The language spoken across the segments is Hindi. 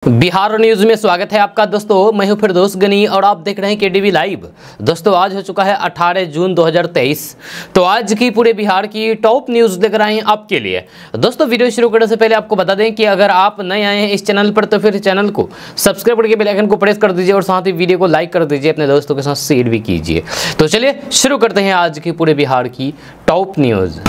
बिहार न्यूज में स्वागत है आपका दोस्तों। मैं हूं फिरदौस गनी और आप देख रहे हैं केडीवी लाइव। दोस्तों आज हो चुका है 18 जून 2023। तो आज की पूरे बिहार की टॉप न्यूज लेकर आए हैं आपके लिए। दोस्तों वीडियो शुरू करने से पहले आपको बता दें कि अगर आप नए आए हैं इस चैनल पर तो फिर चैनल को सब्सक्राइब करके बेल आइकन को प्रेस कर दीजिए और साथ ही वीडियो को लाइक कर दीजिए, अपने दोस्तों के साथ शेयर भी कीजिए। तो चलिए शुरू करते हैं आज की पूरे बिहार की टॉप न्यूज।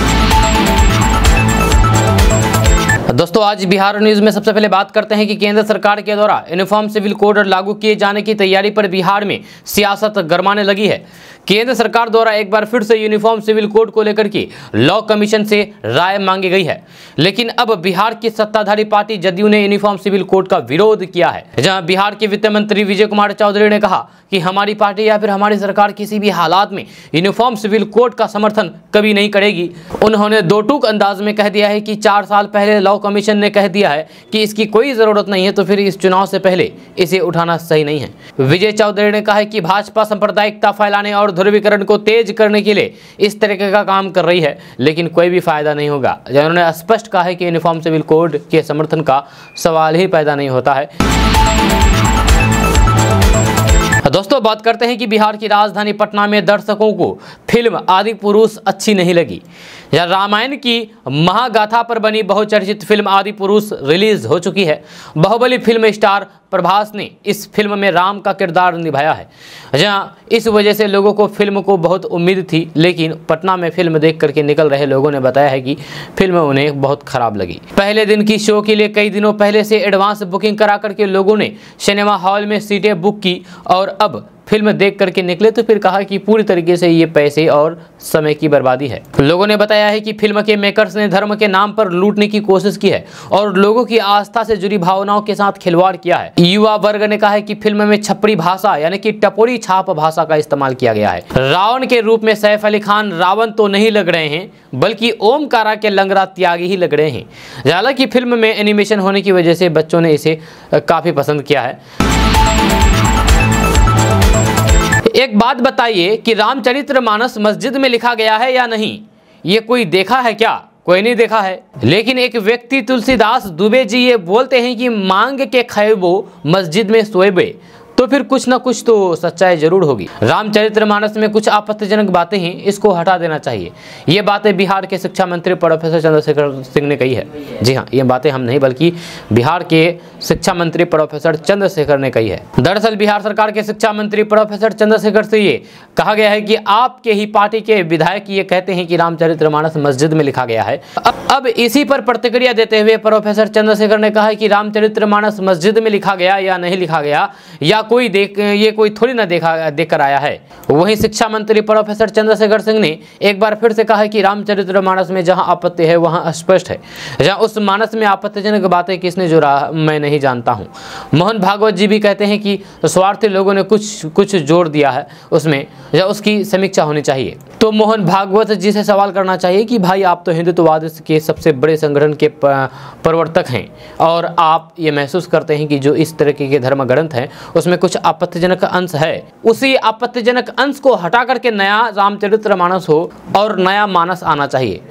दोस्तों आज बिहार न्यूज में सबसे पहले बात करते हैं कि केंद्र सरकार के द्वारा यूनिफॉर्म सिविल कोड लागू किए जाने की तैयारी पर बिहार में सियासत गरमाने लगी है। केंद्र सरकार द्वारा एक बार फिर से यूनिफॉर्म सिविल कोड को लेकर के लॉ कमीशन से राय मांगी गई है, लेकिन अब बिहार की सत्ताधारी पार्टी जदयू ने यूनिफॉर्म सिविल कोड का विरोध किया है। जहां बिहार के वित्त मंत्री विजय कुमार चौधरी ने कहा कि हमारी पार्टी या फिर हमारी सरकार किसी भी हालात में यूनिफॉर्म सिविल कोड का समर्थन कभी नहीं करेगी। उन्होंने दो टूक अंदाज में कह दिया है कि 4 साल पहले लॉ कमीशन ने कह दिया है कि इसकी कोई जरूरत नहीं है, तो फिर इस चुनाव से पहले इसे उठाना सही नहीं है। विजय चौधरी ने कहा है कि भाजपा सांप्रदायिकता फैलाने और ध्रुवीकरण को तेज करने के लिए इस तरीके का काम कर रही है, लेकिन कोई भी फायदा नहीं होगा। उन्होंने स्पष्ट कहा है कि यूनिफॉर्म सिविल कोड के समर्थन का सवाल ही पैदा नहीं होता है। दोस्तों बात करते हैं कि बिहार की राजधानी पटना में दर्शकों को फिल्म आदि पुरुष अच्छी नहीं लगी। रामायण की महागाथा पर बनी बहुचर्चित फिल्म आदि पुरुष रिलीज हो चुकी है। बाहुबली फिल्म स्टार प्रभास ने इस फिल्म में राम का किरदार निभाया है। जहां इस वजह से लोगों को फिल्म को बहुत उम्मीद थी, लेकिन पटना में फिल्म देख करके निकल रहे लोगों ने बताया है कि फिल्म उन्हें बहुत खराब लगी। पहले दिन की शो के लिए कई दिनों पहले से एडवांस बुकिंग करा करके लोगों ने सिनेमा हॉल में सीटें बुक की और अब फिल्म देख करके निकले तो फिर कहा कि पूरी तरीके से ये पैसे और समय की बर्बादी है। लोगों ने बताया है कि फिल्म के मेकर्स ने धर्म के नाम पर लूटने की कोशिश की है और लोगों की आस्था से जुड़ी भावनाओं के साथ खिलवाड़ किया है। युवा वर्ग ने कहा है कि फिल्म में छपरी भाषा यानी कि टपोरी छाप भाषा का इस्तेमाल किया गया है। रावण के रूप में सैफ अली खान रावण तो नहीं लग रहे हैं, बल्कि ओमकारा के लंगड़ा त्यागी ही लग रहे हैं। हालांकि फिल्म में एनिमेशन होने की वजह से बच्चों ने इसे काफी पसंद किया है। एक बात बताइए कि रामचरितमानस मस्जिद में लिखा गया है या नहीं? ये कोई देखा है क्या? कोई नहीं देखा है। लेकिन एक व्यक्ति तुलसीदास दुबे जी ये बोलते हैं कि मांग के खैबो मस्जिद में सोएबे, तो फिर कुछ ना कुछ तो सच्चाई जरूर होगी। रामचरितमानस में कुछ आपत्तिजनक बातें हैं, इसको हटा देना चाहिए। ये बातें बिहार के शिक्षा मंत्री प्रोफेसर चंद्रशेखर सिंह ने कही है। जी हाँ, ये बातें हम नहीं बल्कि बिहार के शिक्षा मंत्री प्रोफेसर चंद्रशेखर ने कही है। दरअसल बिहार सरकार के शिक्षा मंत्री प्रोफेसर चंद्रशेखर से ये कहा गया है कि आपके ही पार्टी के विधायक ये कहते हैं कि रामचरितमानस मस्जिद में लिखा गया है। अब इसी पर प्रतिक्रिया देते हुए प्रोफेसर चंद्रशेखर ने कहा है कि रामचरितमानस मस्जिद में लिखा गया या नहीं लिखा गया या कोई थोड़ी ना देख कर आया है। वहीं शिक्षा मंत्री प्रोफेसर चंद्रशेखर सिंह ने एक बार फिर से कहा है कि रामचरितमानस में जहां आपत्ति है वहां स्पष्ट है। जहां उस मानस में आपत्तिजनक बातें किसने जोड़ा मैं नहीं जानता हूं। मोहन भागवत जी भी कहते हैं कि स्वार्थी लोगों ने कुछ जोड़ दिया है उसमें, या उसकी समीक्षा होनी चाहिए। तो मोहन भागवत जी से सवाल करना चाहिए कि भाई आप तो हिंदुत्ववाद के सबसे बड़े संगठन के प्रवर्तक हैं और आप ये महसूस करते हैं कि जो इस तरीके के धर्म ग्रंथ हैं उसमें कुछ आपत्तिजनक अंश है, उसी आपत्तिजनक अंश को हटा करके नया रामचरितमानस हो और नया मानस आना चाहिए।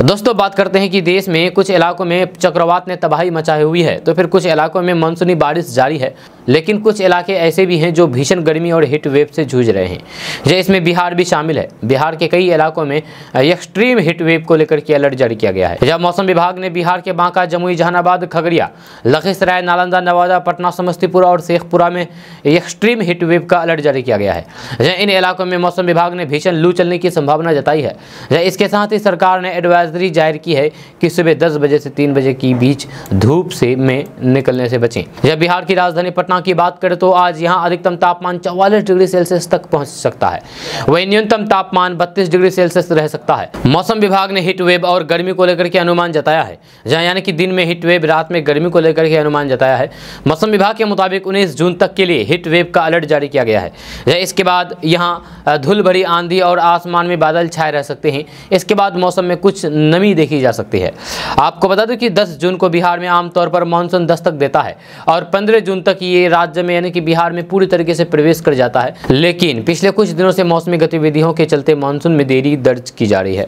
दोस्तों बात करते हैं कि देश में कुछ इलाकों में चक्रवात ने तबाही मचाई हुई है, तो फिर कुछ इलाकों में मानसूनी बारिश जारी है, लेकिन कुछ इलाके ऐसे भी हैं जो भीषण गर्मी और हीट वेव से जूझ रहे हैं। जैसे इसमें बिहार भी शामिल है। बिहार के कई इलाकों में एक्सट्रीम हीट वेव को लेकर के अलर्ट जारी किया गया है। जब मौसम विभाग ने बिहार के बांका, जमुई, जहानाबाद, खगड़िया, लखीसराय, नालंदा, नवादा, पटना, समस्तीपुर और शेखपुरा में एक्सट्रीम हीट वेव का अलर्ट जारी किया गया है। इन इलाकों में मौसम विभाग ने भीषण लू चलने की संभावना जताई है। इसके साथ ही सरकार ने एडवाइजरी जारी की है कि सुबह 10 बजे से 3 बजे के बीच धूप से में निकलने से बचें। जब बिहार की राजधानी पटना की बात करें तो आज यहां अधिकतम तापमान 44 डिग्री सेल्सियस तक पहुंच सकता है। वहीं न्यूनतम तापमान 32 डिग्री सेल्सियस रह सकता है। मौसम विभाग ने हीट वेव और गर्मी को लेकर के अनुमान जताया है। जहां यानी कि दिन में हीट वेव, रात में गर्मी को लेकर के अनुमान जताया है। मौसम विभाग के मुताबिक 19 जून तक के लिए हीट वेव का अलर्ट जारी किया गया है। इसके बाद यहां धूल भरी आंधी और आसमान में बादल छाए रह सकते हैं। इसके बाद मौसम में कुछ नमी देखी जा सकती है। आपको बता दूं कि 10 जून को बिहार में आमतौर पर मानसून दस्तक देता है और 15 जून तक ये राज्य में यानी कि बिहार में पूरी तरीके से प्रवेश कर जाता है। लेकिन पिछले कुछ दिनों से मौसमी गतिविधियों के चलते मानसून में देरी दर्ज की जा रही है।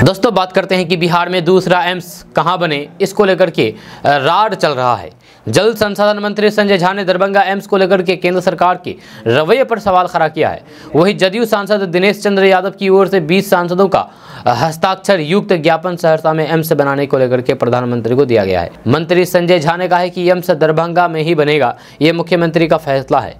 दोस्तों बात करते हैं कि बिहार में दूसरा एम्स कहां बने, इसको लेकर के रार चल रहा है। जल संसाधन मंत्री संजय झा ने दरभंगा एम्स को लेकर के केंद्र सरकार के रवैये पर सवाल खड़ा किया है। वहीं जदयू सांसद दिनेश चंद्र यादव की ओर से 20 सांसदों का हस्ताक्षर युक्त ज्ञापन सहरसा में एम्स बनाने को लेकर के प्रधानमंत्री को दिया गया है। मंत्री संजय झा ने कहा है कि एम्स दरभंगा में ही बनेगा, ये मुख्यमंत्री का फैसला है।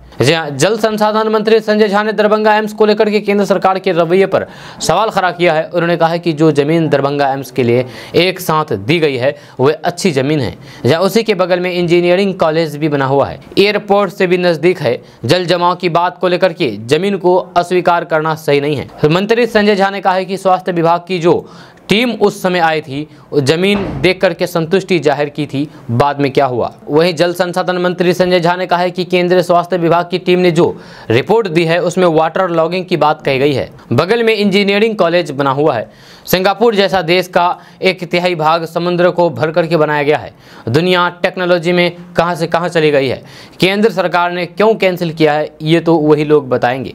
जल संसाधन मंत्री संजय झा ने दरभंगा एम्स को लेकर के केंद्र सरकार के रवैये पर सवाल खड़ा किया है। उन्होंने कहा है कि जो जमीन दरभंगा एम्स के लिए एक साथ दी गई है वह अच्छी जमीन है, जहाँ उसी के बगल में इंजीनियरिंग कॉलेज भी बना हुआ है, एयरपोर्ट से भी नजदीक है। जल जमाव की बात को लेकर के जमीन को अस्वीकार करना सही नहीं है। मंत्री संजय झा ने कहा है कि स्वास्थ्य विभाग की जो टीम उस समय आई थी, जमीन देख करके संतुष्टि जाहिर की थी, बाद में क्या हुआ। वहीं जल संसाधन मंत्री संजय झा ने कहा है कि केंद्रीय स्वास्थ्य विभाग की टीम ने जो रिपोर्ट दी है उसमें वाटर लॉगिंग की बात कही गई है। बगल में इंजीनियरिंग कॉलेज बना हुआ है। सिंगापुर जैसा देश का 1/3 भाग समुद्र को भर करके बनाया गया है। दुनिया टेक्नोलॉजी में कहां से कहां चली गई है। केंद्र सरकार ने क्यों कैंसिल किया है, ये तो वही लोग बताएंगे।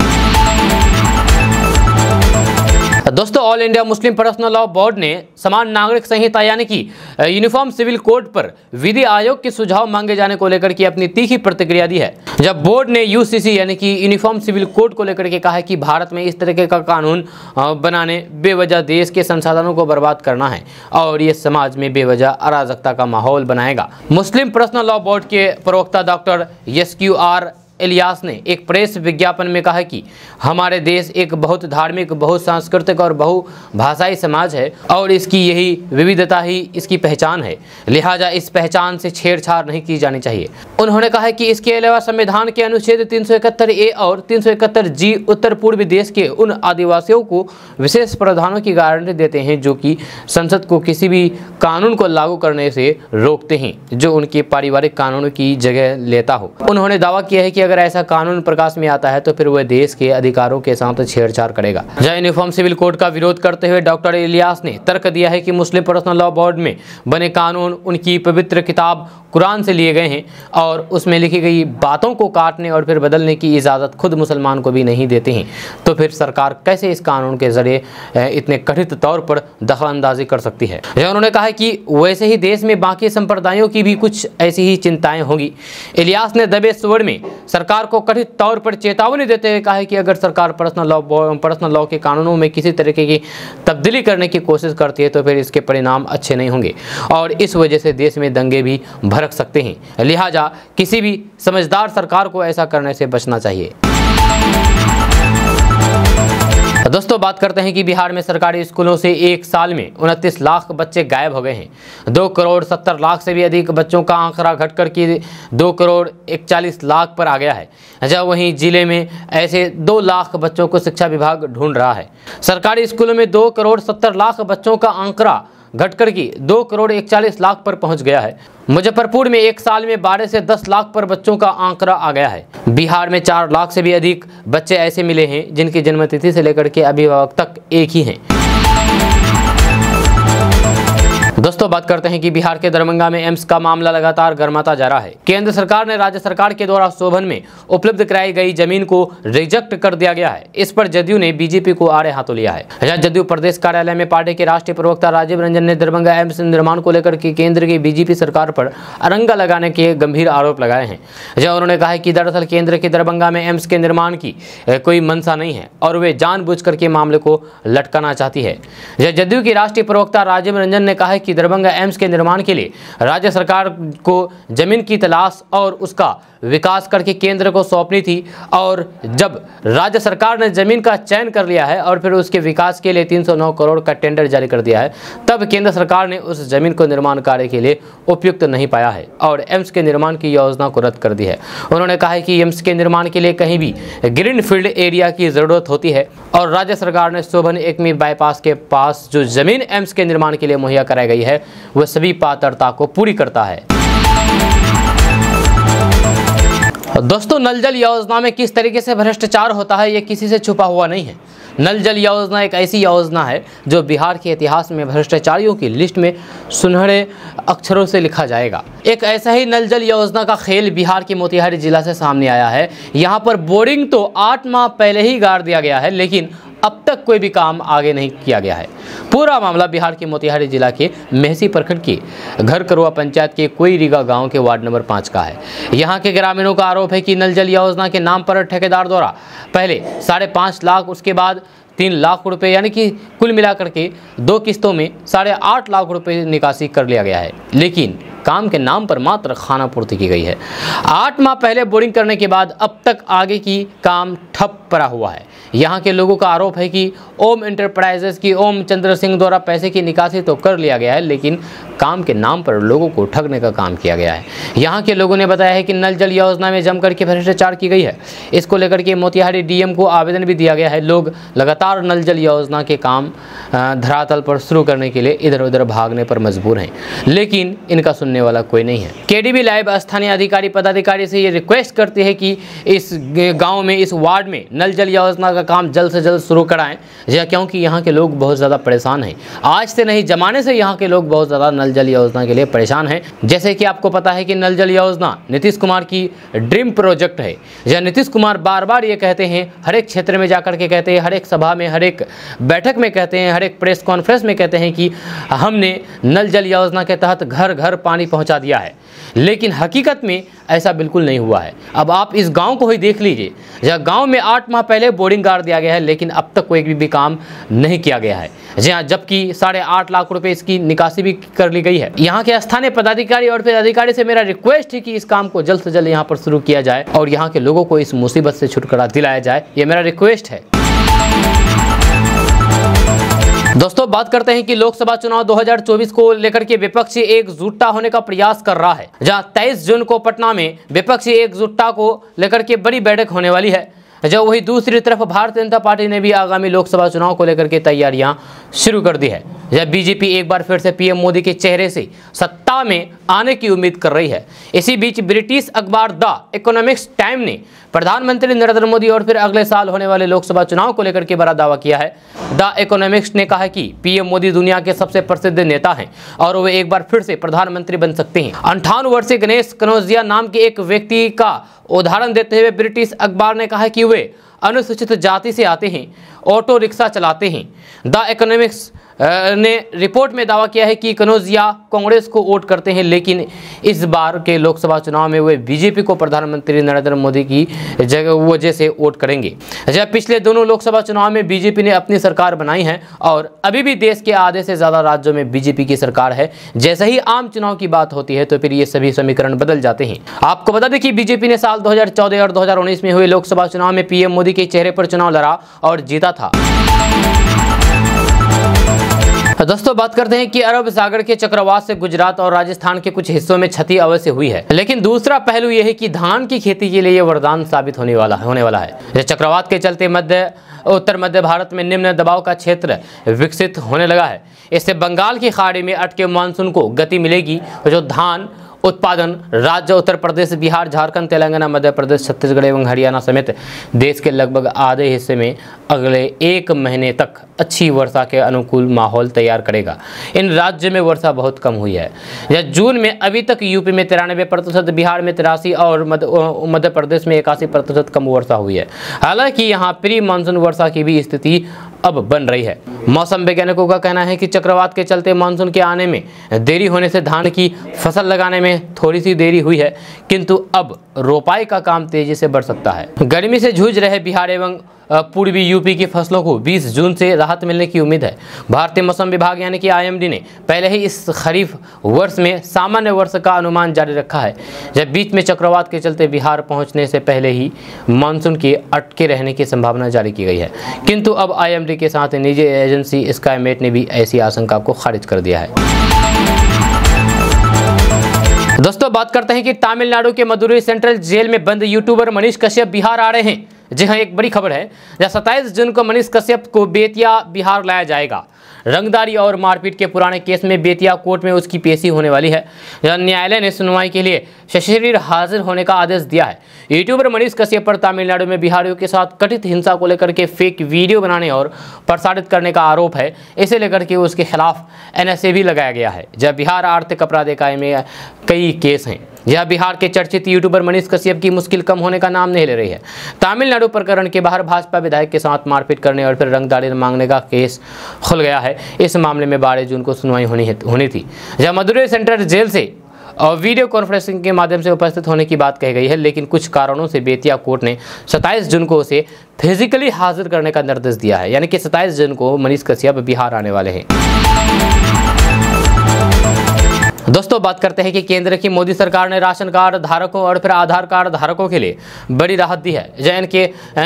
दोस्तों all India Muslim personal law board ने समान नागरिक संहिता यानी कि यूनिफॉर्म सिविल कोड पर विधि आयोग के सुझाव मांगे जाने को लेकर के अपनी तीखी प्रतिक्रिया दी है। जब बोर्ड ने यूसीसी यानी कि यूनिफॉर्म सिविल कोड को लेकर के कहा है कि भारत में इस तरीके का कानून बनाने बेवजह देश के संसाधनों को बर्बाद करना है और ये समाज में बेवजह अराजकता का माहौल बनाएगा। मुस्लिम पर्सनल लॉ बोर्ड के प्रवक्ता डॉक्टर SQR इलियास ने एक प्रेस विज्ञापन में कहा कि हमारे देश एक बहुत धार्मिक, बहुत सांस्कृतिक और बहुभाषाई समाज है और इसकी यही विविधता ही इसकी पहचान है, लिहाजा इस पहचान से छेड़छाड़ नहीं की जानी चाहिए। उन्होंने कहा कि इसके अलावा संविधान के अनुच्छेद 371A और 371G उत्तर पूर्वी देश के उन आदिवासियों को विशेष प्रावधानों की गारंटी देते हैं जो कि संसद को किसी भी कानून को लागू करने से रोकते हैं जो उनके पारिवारिक कानूनों की जगह लेता हो। उन्होंने दावा किया है कि अगर ऐसा कानून प्रकाश में आता है तो फिर वह देश के अधिकारों के साथ छेड़छाड़ करेगा। जय यूनिफॉर्म सिविल कोड का विरोध करते हुए डॉक्टर इलियास ने तर्क दिया है कि मुस्लिम पर्सनल लॉ बोर्ड में बने कानून उनकी पवित्र किताब कुरान से लिए गए हैं और उसमें लिखी गई बातों को काटने और फिर बदलने की इजाज़त खुद मुसलमान को भी नहीं देते हैं, तो फिर सरकार कैसे इस कानून के जरिए इतने कथित तौर पर दखलंदाजी कर सकती है। उन्होंने कहा कि वैसे ही देश में बाकी संप्रदायों की भी कुछ ऐसी ही चिंताएं होंगी। इलियास ने दबे स्वर में सरकार को कथित तौर पर चेतावनी देते हुए कहा है कि अगर सरकार पर्सनल लॉ के कानूनों में किसी तरीके की तब्दीली करने की कोशिश करती है तो फिर इसके परिणाम अच्छे नहीं होंगे और इस वजह से देश में दंगे भी भड़क सकते हैं। लिहाजा किसी भी समझदार सरकार को ऐसा करने से बचना चाहिए। दोस्तों बात करते हैं कि बिहार में सरकारी स्कूलों से एक साल में 29 लाख बच्चे गायब हो गए हैं। 2 करोड़ 70 लाख से भी अधिक बच्चों का आंकड़ा घटकर के 2 करोड़ 41 लाख पर आ गया है। जब वहीं जिले में ऐसे 2 लाख बच्चों को शिक्षा विभाग ढूंढ रहा है। सरकारी स्कूलों में 2 करोड़ 70 लाख बच्चों का आंकड़ा घटकर की 2 करोड़ 41 लाख पर पहुंच गया है। मुजफ्फरपुर में एक साल में 12 से 10 लाख पर बच्चों का आंकड़ा आ गया है। बिहार में 4 लाख से भी अधिक बच्चे ऐसे मिले हैं जिनकी जन्मतिथि से लेकर के अभिभावक तक एक ही हैं। दोस्तों बात करते हैं कि बिहार के दरभंगा में एम्स का मामला लगातार गर्माता जा रहा है। केंद्र सरकार ने राज्य सरकार के द्वारा शोभन में उपलब्ध कराई गई जमीन को रिजेक्ट कर दिया गया है। इस पर जदयू ने बीजेपी को आड़े हाथों लिया है। जदयू प्रदेश कार्यालय में पार्टी के राष्ट्रीय प्रवक्ता राजीव रंजन ने दरभंगा एम्स निर्माण को लेकर के केंद्र की बीजेपी सरकार पर अरंगा लगाने के गंभीर आरोप लगाए हैं। जहां उन्होंने कहा कि दरअसल केंद्र के दरभंगा में एम्स के निर्माण की कोई मंशा नहीं है और वे जानबूझ करके मामले को लटकाना चाहती है। जदयू की राष्ट्रीय प्रवक्ता राजीव रंजन ने कहा कि दरभंगा एम्स के निर्माण के लिए राज्य सरकार को जमीन की तलाश और उसका विकास करके केंद्र को सौंपनी थी और जब राज्य सरकार ने जमीन का चयन कर लिया है और फिर उसके विकास के लिए 309 करोड़ का टेंडर जारी कर दिया है, तब केंद्र सरकार ने उस जमीन को निर्माण कार्य के लिए उपयुक्त नहीं पाया है और एम्स के निर्माण की योजना को रद्द कर दी है। उन्होंने कहा है कि एम्स के निर्माण के लिए कहीं भी ग्रीन फील्ड एरिया की जरूरत होती है और राज्य सरकार ने शोभन एकमी बाईपास के पास जो जमीन एम्स के निर्माण के लिए मुहैया कराई गई है वह सभी पात्रता को पूरी करता है। दोस्तों नल जल योजना में किस तरीके से भ्रष्टाचार होता है ये किसी से छुपा हुआ नहीं है। नल जल योजना एक ऐसी योजना है जो बिहार के इतिहास में भ्रष्टाचारियों की लिस्ट में सुनहरे अक्षरों से लिखा जाएगा। एक ऐसा ही नल जल योजना का खेल बिहार के मोतिहारी जिला से सामने आया है। यहाँ पर बोरिंग तो 8 माह पहले ही गाड़ दिया गया है, लेकिन अब तक तक कोई भी काम आगे नहीं किया गया है। पूरा मामला बिहार के मोतिहारी जिला के मेहसी प्रखंड के घर करुआ पंचायत के कोईरीगा गांव के वार्ड नंबर 5 का है। यहां के ग्रामीणों का आरोप है कि नल जल योजना के नाम पर ठेकेदार द्वारा पहले 5.5 लाख, उसके बाद 3 लाख रुपए, यानी कि कुल मिलाकर के 2 किस्तों में 8.5 लाख रुपए निकासी कर लिया गया है, लेकिन काम के नाम पर मात्र खाना पूर्ति की गई है। 8 माह पहले बोरिंग करने के बाद अब तक आगे की काम ठप पड़ा हुआ है। यहाँ के लोगों का आरोप है कि ओम एंटरप्राइजेस की ओम चंद्र सिंह द्वारा पैसे की निकासी तो कर लिया गया है, लेकिन काम के नाम पर लोगों को ठगने का काम किया गया है। यहाँ के लोगों ने बताया है कि नल जल योजना में जमकर के भ्रष्टाचार की गई है। इसको लेकर के मोतिहारी डीएम को आवेदन भी दिया गया है। लोग लगातार नल जल योजना के काम धरातल पर शुरू करने के लिए इधर उधर भागने पर मजबूर हैं, लेकिन इनका सुनने वाला कोई नहीं है। केडीबी लाइव स्थानीय अधिकारी पदाधिकारी से ये रिक्वेस्ट करती है कि इस गाँव में, इस वार्ड में नल जल योजना का काम जल्द से जल्द शुरू कराएं, क्योंकि यहाँ के लोग बहुत ज़्यादा परेशान हैं। आज से नहीं, जमाने से यहाँ के लोग बहुत ज़्यादा नल जल योजना के लिए परेशान हैं। जैसे कि आपको पता है कि नल जल योजना नीतीश कुमार की ड्रीम प्रोजेक्ट है। यह नीतीश कुमार बार बार ये कहते हैं, हर एक क्षेत्र में जाकर के कहते हैं, हर एक सभा में, हर एक बैठक में कहते हैं, हर एक प्रेस कॉन्फ्रेंस में कहते हैं कि हमने नल जल योजना के तहत घर घर पानी पहुँचा दिया है, लेकिन हकीकत में ऐसा बिल्कुल नहीं हुआ है। अब आप इस गांव को ही देख लीजिए, जहाँ गांव में 8 माह पहले बोरिंग गाड़ दिया गया है, लेकिन अब तक कोई भी काम नहीं किया गया है, जबकि 8.5 लाख रुपए इसकी निकासी भी कर ली गई है। यहाँ के स्थानीय पदाधिकारी और फिर अधिकारी से मेरा रिक्वेस्ट है कि इस काम को जल्द से जल्द यहाँ पर शुरू किया जाए और यहाँ के लोगों को इस मुसीबत से छुटकारा दिलाया जाए, ये मेरा रिक्वेस्ट है। दोस्तों, बात करते हैं कि लोकसभा चुनाव 2024 को लेकर के विपक्षी एकजुटता होने का प्रयास कर रहा है। जहां 23 जून को पटना में विपक्षी एकजुटता को लेकर के बड़ी बैठक होने वाली है। जब वही दूसरी तरफ भारतीय जनता पार्टी ने भी आगामी लोकसभा चुनाव को लेकर के तैयारियां शुरू कर दी है। जब बीजेपी एक बार फिर से पीएम मोदी के चेहरे से सत्ता में आने की उम्मीद कर रही है। इसी बीच ब्रिटिश अखबार द इकोनॉमिक्स टाइम ने प्रधानमंत्री नरेंद्र मोदी और फिर अगले साल होने वाले लोकसभा चुनाव को लेकर के बड़ा दावा किया है। द इकोनॉमिक्स ने कहा कि पीएम मोदी दुनिया के सबसे प्रसिद्ध नेता हैं और वे एक बार फिर से प्रधानमंत्री बन सकते हैं। 58 वर्षीय गणेश कनौजिया नाम के एक व्यक्ति का उदाहरण देते हुए ब्रिटिश अखबार ने कहा कि वे अनुसूचित जाति से आते हैं, ऑटो रिक्शा चलाते हैं। द इकोनॉमिक्स ने रिपोर्ट में दावा किया है कि कनौजिया कांग्रेस को वोट करते हैं, लेकिन इस बार के लोकसभा चुनाव में वे बीजेपी को प्रधानमंत्री नरेंद्र मोदी की वजह से वोट करेंगे। जब पिछले दोनों लोकसभा चुनाव में बीजेपी ने अपनी सरकार बनाई है और अभी भी देश के आधे से ज़्यादा राज्यों में बीजेपी की सरकार है। जैसे ही आम चुनाव की बात होती है तो फिर ये सभी समीकरण बदल जाते हैं। आपको बता दें कि बीजेपी ने साल 2014 और 2019 में हुए लोकसभा चुनाव में पीएम मोदी के चेहरे पर चुनाव लड़ा और जीता था। दोस्तों, बात करते हैं कि अरब सागर के चक्रवात से गुजरात और राजस्थान के कुछ हिस्सों में क्षति अवश्य हुई है, लेकिन दूसरा पहलू यह है कि धान की खेती के लिए वरदान साबित होने वाला है। चक्रवात के चलते उत्तर मध्य भारत में निम्न दबाव का क्षेत्र विकसित होने लगा है। इससे बंगाल की खाड़ी में अटके मानसून को गति मिलेगी, जो धान उत्पादन राज्य उत्तर प्रदेश, बिहार, झारखंड, तेलंगाना, मध्य प्रदेश, छत्तीसगढ़ एवं हरियाणा समेत देश के लगभग आधे हिस्से में अगले 1 महीने तक अच्छी वर्षा के अनुकूल माहौल तैयार करेगा। इन राज्यों में वर्षा बहुत कम हुई है। जून में अभी तक यूपी में 93%, बिहार में 83% और मध्य प्रदेश में 81% कम वर्षा हुई है। हालांकि यहाँ प्री मानसून वर्षा की भी स्थिति अब बन रही है। मौसम वैज्ञानिकों का कहना है कि चक्रवात के चलते मानसून के आने में देरी होने से धान की फसल लगाने में थोड़ी सी देरी हुई है, किंतु अब रोपाई का काम तेजी से बढ़ सकता है। गर्मी से जूझ रहे बिहार एवं पूर्वी यूपी की फसलों को 20 जून से राहत मिलने की उम्मीद है। भारतीय मौसम विभाग यानी कि आईएमडी ने पहले ही इस खरीफ वर्ष में सामान्य वर्षा का अनुमान जारी रखा है। जब बीच में चक्रवात के चलते बिहार पहुंचने से पहले ही मानसून के अटके रहने की संभावना जारी की गई है, किंतु अब आईएमडी के साथ निजी एजेंसी स्काईमेट ने भी ऐसी आशंका को खारिज कर दिया है। दोस्तों, बात करते हैं कि तमिलनाडु के मदुरई सेंट्रल जेल में बंद यूट्यूबर मनीष कश्यप बिहार आ रहे हैं। जी हाँ, एक बड़ी खबर है। 27 जून को मनीष कश्यप को बेतिया बिहार लाया जाएगा। रंगदारी और मारपीट के पुराने केस में बेतिया कोर्ट में उसकी पेशी होने वाली है। न्यायालय ने सुनवाई के लिए सशरीर हाजिर होने का आदेश दिया है। यूट्यूबर मनीष कश्यप पर तमिलनाडु में बिहारियों के साथ कथित हिंसा को लेकर के फेक वीडियो बनाने और प्रसारित करने का आरोप है। इसे लेकर के उसके खिलाफ एनएसए भी लगाया गया है। जब बिहार आर्थिक अपराध इकाई में कई केस हैं। यह बिहार के चर्चित यूट्यूबर मनीष कश्यप की मुश्किल कम होने का नाम नहीं ले रही है। तमिलनाडु प्रकरण के बाहर भाजपा विधायक के साथ मारपीट करने और फिर रंगदारी मांगने का केस खुल गया है। इस मामले में 12 जून को सुनवाई होनी थी, जहां मदुरई सेंट्रल जेल से और वीडियो कॉन्फ्रेंसिंग के माध्यम से उपस्थित होने की बात कही गई है, लेकिन कुछ कारणों से बेतिया कोर्ट ने 27 जून को उसे फिजिकली हाजिर करने का निर्देश दिया है। यानी कि 27 जून को मनीष कश्यप बिहार आने वाले हैं। दोस्तों, बात करते हैं कि केंद्र की मोदी सरकार ने राशन कार्ड धारकों और फिर आधार कार्ड धारकों के लिए बड़ी राहत दी है।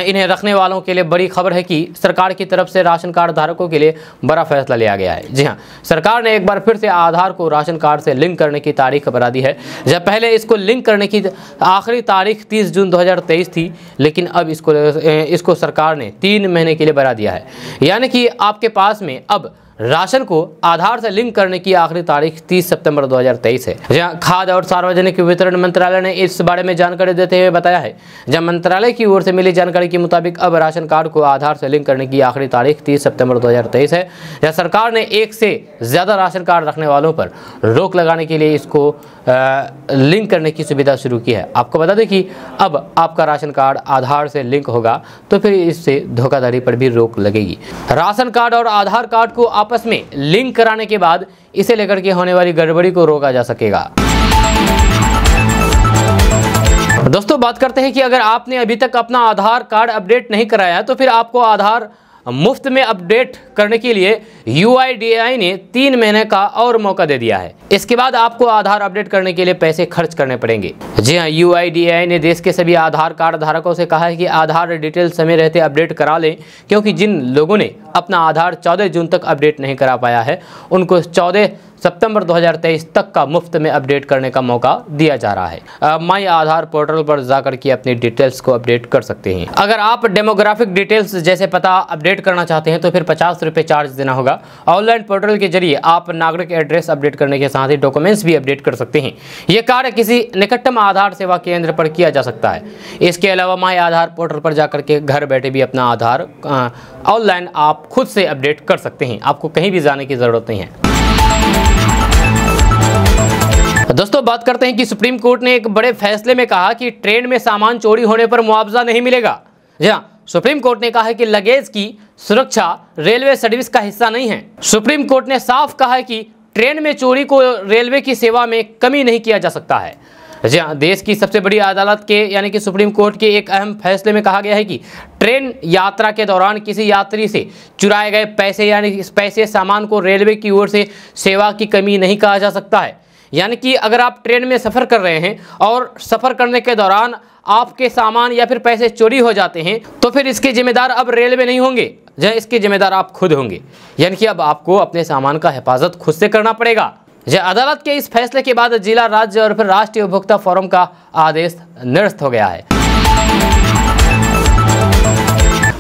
इन्हें रखने वालों के लिए बड़ी खबर है कि सरकार की तरफ से राशन कार्ड धारकों के लिए बड़ा फैसला लिया गया है। जी हाँ, सरकार ने एक बार फिर से आधार को राशन कार्ड से लिंक करने की तारीख बढ़ा दी है। जब पहले इसको लिंक करने की आखिरी तारीख 30 जून 2023 थी, लेकिन अब इसको सरकार ने 3 महीने के लिए बढ़ा दिया है। यानी कि आपके पास में अब राशन को आधार से लिंक करने की आखिरी तारीख 30 सितंबर 2023 है। जहां खाद्य और सार्वजनिक वितरण मंत्रालय ने इस बारे में जानकारी देते हुए बताया है, जहां मंत्रालय की ओर से मिली जानकारी के मुताबिक अब राशन कार्ड को आधार से लिंक करने की आखिरी तारीख 30 सितंबर 2023 है। जहां सरकार ने 1 से ज़्यादा राशन कार्ड रखने वालों पर रोक लगाने के लिए इसको लिंक करने की सुविधा शुरू की है। आपको बता दें कि अब आपका राशन कार्ड आधार से लिंक होगा तो फिर इससे धोखाधड़ी पर भी रोक लगेगी। राशन कार्ड और आधार कार्ड को आपस में लिंक कराने के बाद इसे लेकर के होने वाली गड़बड़ी को रोका जा सकेगा। दोस्तों, बात करते हैं कि अगर आपने अभी तक अपना आधार कार्ड अपडेट नहीं कराया तो फिर आपको आधार मुफ्त में अपडेट करने के लिए UIDAI ने 3 महीने का और मौका दे दिया है। इसके बाद आपको आधार अपडेट करने के लिए पैसे खर्च करने पड़ेंगे। जी हाँ, UIDAI ने देश के सभी आधार कार्ड धारकों से कहा है कि आधार डिटेल समय रहते अपडेट करा लें, क्योंकि जिन लोगों ने अपना आधार 14 जून तक अपडेट नहीं करा पाया है उनको 14 सितंबर 2023 तक का मुफ्त में अपडेट करने का मौका दिया जा रहा है। माई आधार पोर्टल पर जाकर के अपनी डिटेल्स को अपडेट कर सकते हैं। अगर आप डेमोग्राफिक डिटेल्स जैसे पता अपडेट करना चाहते हैं तो फिर 50 रुपये चार्ज देना होगा। ऑनलाइन पोर्टल के जरिए आप नागरिक एड्रेस अपडेट करने के साथ ही डॉक्यूमेंट्स भी अपडेट कर सकते हैं। यह कार्य किसी निकटतम आधार सेवा केंद्र पर किया जा सकता है। इसके अलावा माई आधार पोर्टल पर जाकर के घर बैठे भी अपना आधार ऑनलाइन आप खुद से अपडेट कर सकते हैं। आपको कहीं भी जाने की जरूरत नहीं है। दोस्तों, बात करते हैं कि सुप्रीम कोर्ट ने एक बड़े फैसले में कहा कि ट्रेन में सामान चोरी होने पर मुआवजा नहीं मिलेगा। जी हाँ, सुप्रीम कोर्ट ने कहा है कि लगेज की सुरक्षा रेलवे सर्विस का हिस्सा नहीं है। सुप्रीम कोर्ट ने साफ कहा है कि ट्रेन में चोरी को रेलवे की सेवा में कमी नहीं किया जा सकता है। जी हाँ, देश की सबसे बड़ी अदालत के यानी कि सुप्रीम कोर्ट के एक अहम फैसले में कहा गया है कि ट्रेन यात्रा के दौरान किसी यात्री से चुराए गए पैसे यानी पैसे सामान को रेलवे की ओर से सेवा की कमी नहीं कहा जा सकता है। यानी कि अगर आप ट्रेन में सफ़र कर रहे हैं और सफ़र करने के दौरान आपके सामान या फिर पैसे चोरी हो जाते हैं तो फिर इसके जिम्मेदार अब रेलवे नहीं होंगे, जहाँ इसके जिम्मेदार आप खुद होंगे। यानी कि अब आपको अपने सामान का हिफाजत खुद से करना पड़ेगा। अदालत के इस फैसले के बाद जिला, राज्य और फिर राष्ट्रीय उपभोक्ता फोरम का आदेश निरस्त हो गया है।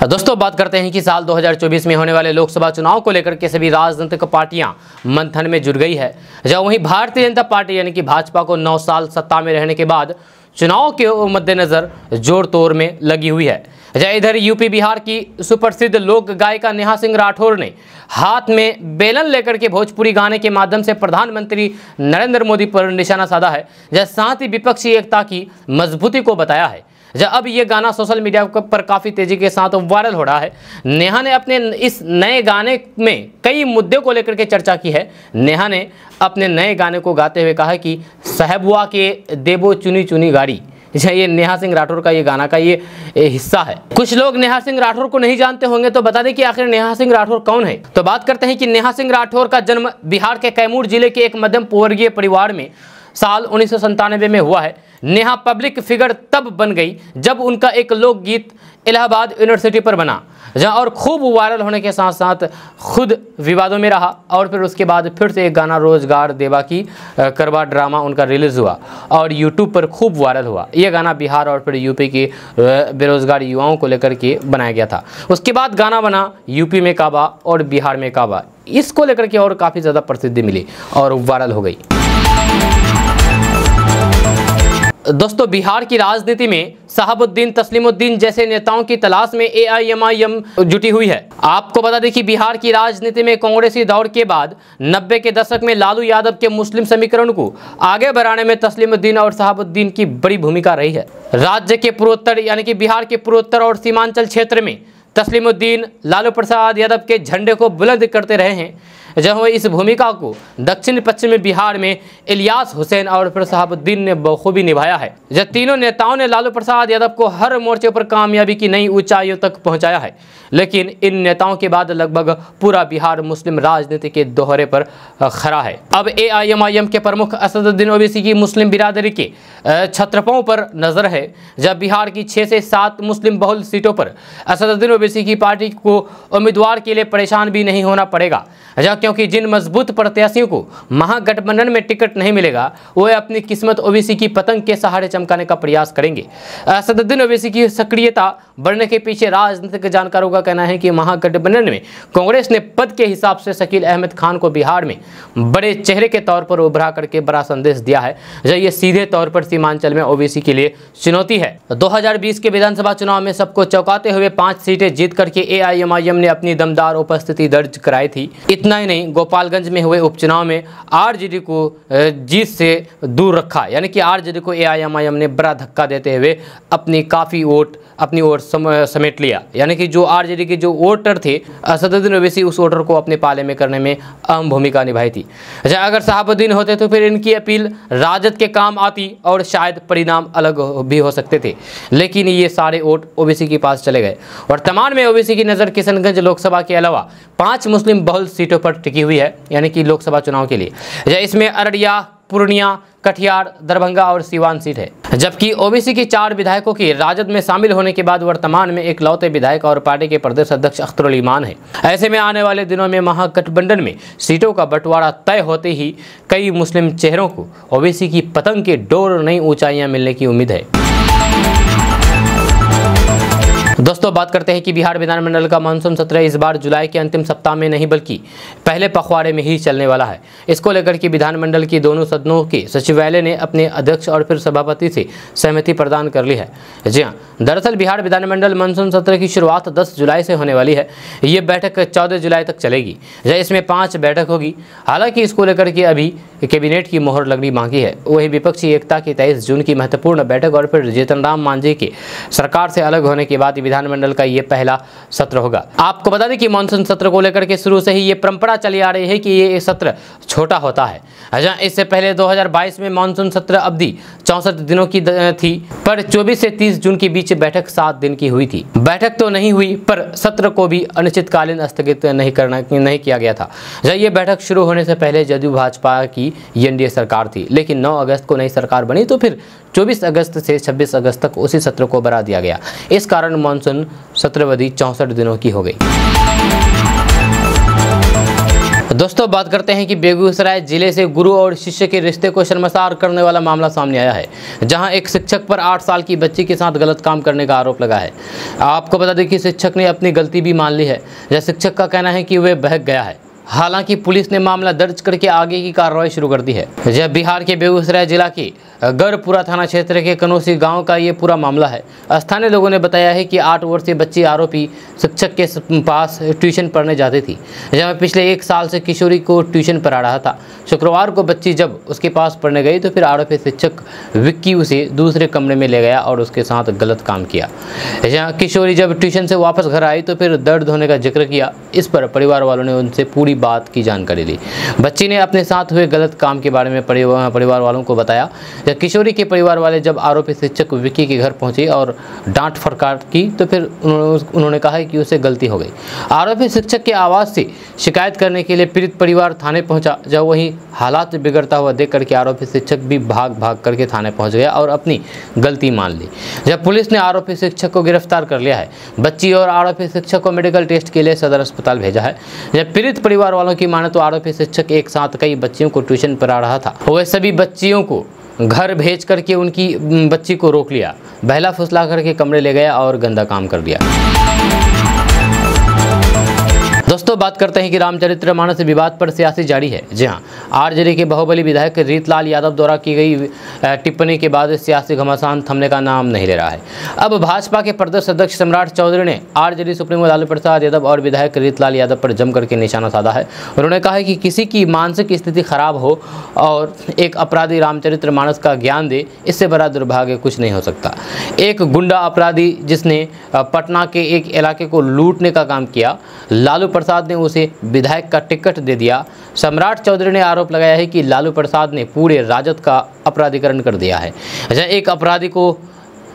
दोस्तों, बात करते हैं कि साल 2024 में होने वाले लोकसभा चुनाव को लेकर के सभी राजनीतिक पार्टियां मंथन में जुट गई है। जब वहीं भारतीय जनता पार्टी यानी कि भाजपा को 9 साल सत्ता में रहने के बाद चुनाव के मद्देनजर जोर तोड़ में लगी हुई है। इधर यूपी बिहार की सुप्रसिद्ध लोक गायिका नेहा सिंह राठौर ने हाथ में बेलन लेकर के भोजपुरी गाने के माध्यम से प्रधानमंत्री नरेंद्र मोदी पर निशाना साधा है, साथ ही विपक्षी एकता की मजबूती को बताया है। अब ये गाना सोशल मीडिया पर काफ़ी तेज़ी के साथ वायरल हो रहा है। नेहा ने अपने इस नए गाने में कई मुद्दों को लेकर के चर्चा की है। नेहा ने अपने नए गाने को गाते हुए कहा कि साहबुआ के देबो चुनी चुनी गाड़ी। ये नेहा सिंह राठौर का ये गाना का ये हिस्सा है। कुछ लोग नेहा सिंह राठौर को नहीं जानते होंगे, तो बता दें कि आखिर नेहा सिंह राठौर कौन है। तो बात करते हैं कि नेहा सिंह राठौर का जन्म बिहार के कैमूर जिले के एक मध्यम वर्गीय परिवार में साल 1997 में हुआ है। नेहा पब्लिक फिगर तब बन गई जब उनका एक लोकगीत इलाहाबाद यूनिवर्सिटी पर बना, जहां और खूब वायरल होने के साथ साथ खुद विवादों में रहा। और फिर उसके बाद फिर से एक गाना रोजगार देवा की करवा ड्रामा उनका रिलीज़ हुआ और यूट्यूब पर खूब वायरल हुआ। यह गाना बिहार और फिर यूपी के बेरोजगार युवाओं को लेकर के बनाया गया था। उसके बाद गाना बना यूपी में काबा और बिहार में काबा। इसको लेकर के और काफ़ी ज़्यादा प्रसिद्धि मिली और वायरल हो गई। दोस्तों, बिहार की राजनीति में शहाबुद्दीन, तस्लीमुद्दीन जैसे नेताओं की तलाश में एआईएमआईएम जुटी हुई है। आपको बता दें कि बिहार की राजनीति में कांग्रेसी दौर के बाद 90 के दशक में लालू यादव के मुस्लिम समीकरण को आगे बढ़ाने में तस्लीमुद्दीन और शहाबुद्दीन की बड़ी भूमिका रही है। राज्य के पूर्वोत्तर यानी कि बिहार के पूर्वोत्तर और सीमांचल क्षेत्र में तस्लीमुद्दीन लालू प्रसाद यादव के झंडे को बुलंद करते रहे हैं, जहां इस भूमिका को दक्षिण पश्चिमी बिहार में इलियास हुसैन और फिर शहाबुद्दीन ने बखूबी निभाया है। जब तीनों नेताओं ने लालू प्रसाद यादव को हर मोर्चे पर कामयाबी की नई ऊंचाइयों तक पहुंचाया है, लेकिन इन नेताओं के बाद लगभग पूरा बिहार मुस्लिम राजनीति के दोहरे पर खड़ा है। अब एआईएमआईएम के प्रमुख असदुद्दीन ओवैसी की मुस्लिम बिरादरी के छत्रपों पर नजर है। जब बिहार की 6 से 7 मुस्लिम बहुल सीटों पर असदुद्दीन ओवैसी की पार्टी को उम्मीदवार के लिए परेशान भी नहीं होना पड़ेगा, क्योंकि जिन मजबूत प्रत्याशियों को महागठबंधन में टिकट नहीं मिलेगा वो अपनी किस्मत ओवैसी की पतंग के सहारे चमकाने का प्रयास करेंगे। असदुद्दीन ओवैसी की सक्रियता बढ़ने के पीछे राजनीतिक जानकारों का कहना है कि महागठबंधन में कांग्रेस ने पद के हिसाब से शकील अहमद खान को बिहार में बड़े चेहरे के तौर पर उभरा करके बड़ा संदेश दिया है, जो ये सीधे तौर पर सीमांचल में ओवैसी के लिए चुनौती है। 2020 के विधानसभा चुनाव में सबको चौंकाते हुए 5 सीटें जीत करके एआईएमआईएम ने अपनी दमदार उपस्थिति दर्ज कराई थी। इतना ही नहीं, गोपालगंज में हुए उपचुनाव में आरजेडी को जीत से दूर रखा, यानी कि आरजेडी को एआईएमआईएम ने बड़ा धक्का देते हुए अपनी काफ़ी वोट अपनी ओर समेट लिया। यानी कि जो आरजेडी के जो वोटर थे, असदुद्दीन ओवैसी उस वोटर को अपने पाले में करने में अहम भूमिका निभाई थी। अगर शहाबुद्दीन होते तो फिर इनकी अपील राजद के काम आती और शायद परिणाम अलग भी हो सकते थे, लेकिन ये सारे वोट ओवैसी के पास चले गए। वर्तमान में ओवैसी की नज़र किशनगंज लोकसभा के अलावा 5 मुस्लिम बहुल सीटों पर टिकी हुई है, यानी कि लोकसभा चुनाव के लिए। इसमें अररिया, पूर्णिया, कटिहार, दरभंगा और सीवान सीट है। जबकि ओबीसी के 4 विधायकों के राजद में शामिल होने के बाद वर्तमान में इकलौते विधायक और पार्टी के प्रदेश अध्यक्ष अख्तरुल ईमान है। ऐसे में आने वाले दिनों में महागठबंधन में सीटों का बंटवारा तय होते ही कई मुस्लिम चेहरों को ओबीसी की पतंग के डोर नई ऊंचाइयां मिलने की उम्मीद है। दोस्तों, बात करते हैं कि बिहार विधानमंडल का मानसून सत्र इस बार जुलाई के अंतिम सप्ताह में नहीं बल्कि पहले पखवाड़े में ही चलने वाला है। इसको लेकर के विधानमंडल की दोनों सदनों के सचिवालय ने अपने अध्यक्ष और फिर सभापति से सहमति प्रदान कर ली है। जी हाँ, दरअसल बिहार विधानमंडल मानसून सत्र की शुरुआत 10 जुलाई से होने वाली है। ये बैठक 14 जुलाई तक चलेगी। इसमें 5 बैठक होगी। हालांकि इसको लेकर के अभी कैबिनेट की मोहर लगनी बाकी है। वही विपक्षी एकता की 23 जून की महत्वपूर्ण बैठक और फिर जीतन राम मांझी के सरकार से अलग होने के बाद विधानमंडल का ये पहला सत्र होगा। आपको बता दें कि मानसून सत्र को लेकर के शुरू से ही ये परंपरा चली आ रही है कि ये सत्र छोटा होता है। इससे पहले 2022 में मानसून सत्र अवधि 64 दिनों की थी, पर 24 से 30 जून के बीच बैठक 7 दिन की हुई थी। बैठक तो नहीं हुई, पर सत्र को भी अनिश्चितकालीन स्थगित नहीं किया गया था। ये बैठक शुरू होने से पहले जदयू भाजपा की एनडीए सरकार थी, लेकिन 9 अगस्त को नई सरकार बनी तो फिर 24 अगस्त से 26 अगस्त तक उसी सत्र को बढ़ा दिया गया। इस कारण मानसून सत्रावधि 64 दिनों की हो गई। दोस्तों, बात करते हैं कि बेगूसराय जिले से गुरु और शिष्य के रिश्ते को शर्मसार करने वाला मामला सामने आया है, जहां एक शिक्षक पर 8 साल की बच्ची के साथ गलत काम करने का आरोप लगा है। आपको बता दें कि शिक्षक ने अपनी गलती भी मान ली है। शिक्षक का कहना है कि वह बहक गया है। हालांकि पुलिस ने मामला दर्ज करके आगे की कार्रवाई शुरू कर दी है। यह बिहार के बेगूसराय जिला के गढ़पुरा थाना क्षेत्र के कनौसी गांव का ये पूरा मामला है। स्थानीय लोगों ने बताया है कि 8 वर्षीय बच्ची आरोपी शिक्षक के पास ट्यूशन पढ़ने जाती थी, जहाँ पिछले 1 साल से किशोरी को ट्यूशन पढ़ा रहा था। शुक्रवार को बच्ची जब उसके पास पढ़ने गई तो फिर आरोपी शिक्षक विक्की उसे दूसरे कमरे में ले गया और उसके साथ गलत काम किया। जहाँ किशोरी जब ट्यूशन से वापस घर आई तो फिर दर्द होने का जिक्र किया। इस पर परिवार वालों ने उनसे पूरी बात की जानकारी ली। बच्ची ने अपने साथ हुए गलत काम के बारे में परिवार वालों को बताया। किशोरी के परिवार वाले जब आरोपी शिक्षक विक्की के घर पहुंचे और डांट फटकार की तो फिर उन्होंने कहा कि उसे गलती हो गई। आरोपी शिक्षक के आवाज़ से शिकायत करने के लिए पीड़ित परिवार थाने पहुंचा। जब वहीं हालात बिगड़ता हुआ देख करके आरोपी शिक्षक भी भाग करके थाने पहुंच गया और अपनी गलती मान ली। जब पुलिस ने आरोपी शिक्षक को गिरफ्तार कर लिया है। बच्ची और आरोपी शिक्षक को मेडिकल टेस्ट के लिए सदर अस्पताल भेजा है। जब पीड़ित परिवार वालों की माने तो आरोपी शिक्षक एक साथ कई बच्चियों को ट्यूशन पढ़ा रहा था। वह सभी बच्चियों को घर भेज करके उनकी बच्ची को रोक लिया, बहला फुसला करके कमरे ले गया और गंदा काम कर दिया। दोस्तों बात करते हैं कि रामचरितमानस विवाद पर सियासी जारी है। जी हां, आरजेडी के बाहुबली विधायक रीतलाल यादव द्वारा की गई टिप्पणी के बाद सियासी घमासान थमने का नाम नहीं ले रहा है। अब भाजपा के प्रदेश अध्यक्ष सम्राट चौधरी ने आरजेडी सुप्रीमो लालू प्रसाद यादव और विधायक रीतलाल यादव पर जमकर के निशाना साधा है। उन्होंने कहा है कि किसी की मानसिक स्थिति खराब हो और एक अपराधी रामचरितमानस का ज्ञान दे, इससे बड़ा दुर्भाग्य कुछ नहीं हो सकता। एक गुंडा अपराधी जिसने पटना के एक इलाके को लूटने का काम किया, लालू प्रसाद ने उसे विधायक का टिकट दे दिया। सम्राट चौधरी ने आरोप लगाया है कि लालू प्रसाद ने पूरे राजद का अपराधीकरण कर दिया है। एक अपराधी को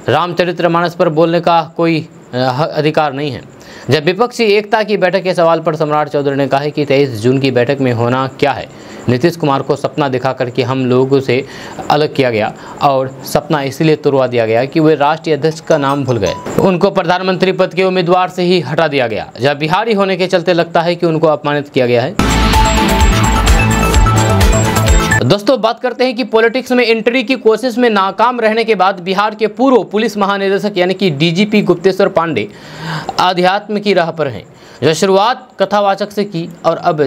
रामचरितमानस पर बोलने का कोई अधिकार नहीं है। जब विपक्षी एकता की बैठक के सवाल पर सम्राट चौधरी ने कहा कि 23 जून की बैठक में होना क्या है। नीतीश कुमार को सपना दिखा करके हम लोगों से अलग किया गया और सपना इसलिए तुड़वा दिया गया कि वे राष्ट्रीय अध्यक्ष का नाम भूल गए। उनको प्रधानमंत्री पद के उम्मीदवार से ही हटा दिया गया। जब बिहारी होने के चलते लगता है कि उनको अपमानित किया गया है। दोस्तों बात करते हैं कि पॉलिटिक्स में एंट्री की कोशिश में नाकाम रहने के बाद बिहार के पूर्व पुलिस महानिदेशक यानी कि डीजीपी गुप्तेश्वर पांडे आध्यात्म की राह पर हैं। जो शुरुआत कथावाचक से की और अब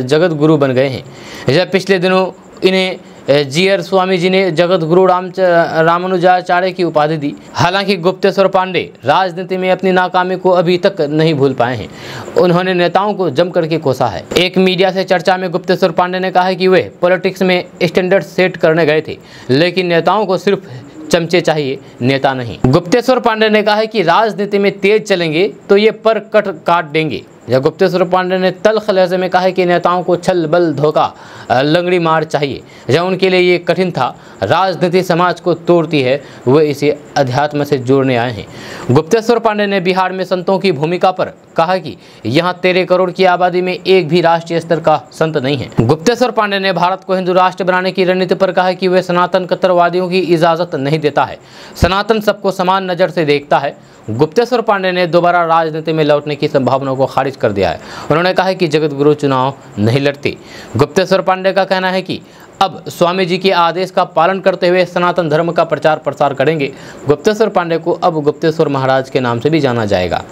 जगत गुरु बन गए हैं। जब पिछले दिनों इन्हें जीआर स्वामी जी ने जगत गुरु रामानुजाचार्य की उपाधि दी। हालांकि गुप्तेश्वर पांडे राजनीति में अपनी नाकामी को अभी तक नहीं भूल पाए हैं। उन्होंने नेताओं को जम करके कोसा है। एक मीडिया से चर्चा में गुप्तेश्वर पांडे ने कहा है कि वे पॉलिटिक्स में स्टैंडर्ड सेट करने गए थे, लेकिन नेताओं को सिर्फ चमचे चाहिए, नेता नहीं। गुप्तेश्वर पांडे ने कहा है कि राजनीति में तेज चलेंगे तो ये पर कट काट देंगे। जब गुप्तेश्वर पांडे ने तल्ख लहजे में कहा है कि नेताओं को छल बल धोखा लंगड़ी मार चाहिए, जब उनके लिए ये कठिन था। राजनीति समाज को तोड़ती है, वे इसे अध्यात्म से जोड़ने आए हैं। गुप्तेश्वर पांडे ने बिहार में संतों की भूमिका पर कहा कि यहाँ 13 करोड़ की आबादी में एक भी राष्ट्रीय स्तर का संत नहीं है। गुप्तेश्वर पांडे ने भारत को हिंदू राष्ट्र बनाने की रणनीति पर कहा कि वे सनातन कट्टरवादियों की इजाजत नहीं देता है। सनातन सबको समान नजर से देखता है। गुप्तेश्वर पांडे ने दोबारा राजनीति में लौटने की संभावनाओं को खारिज कर दिया है। उन्होंने कहा कि जगत गुरु चुनाव नहीं लड़ते। गुप्तेश्वर पांडे का कहना है कि अब स्वामी जी के आदेश का पालन करते हुए सनातन धर्म का प्रचार प्रसार करेंगे। गुप्तेश्वर पांडे को अब गुप्तेश्वर महाराज के नाम से भी जाना जाएगा।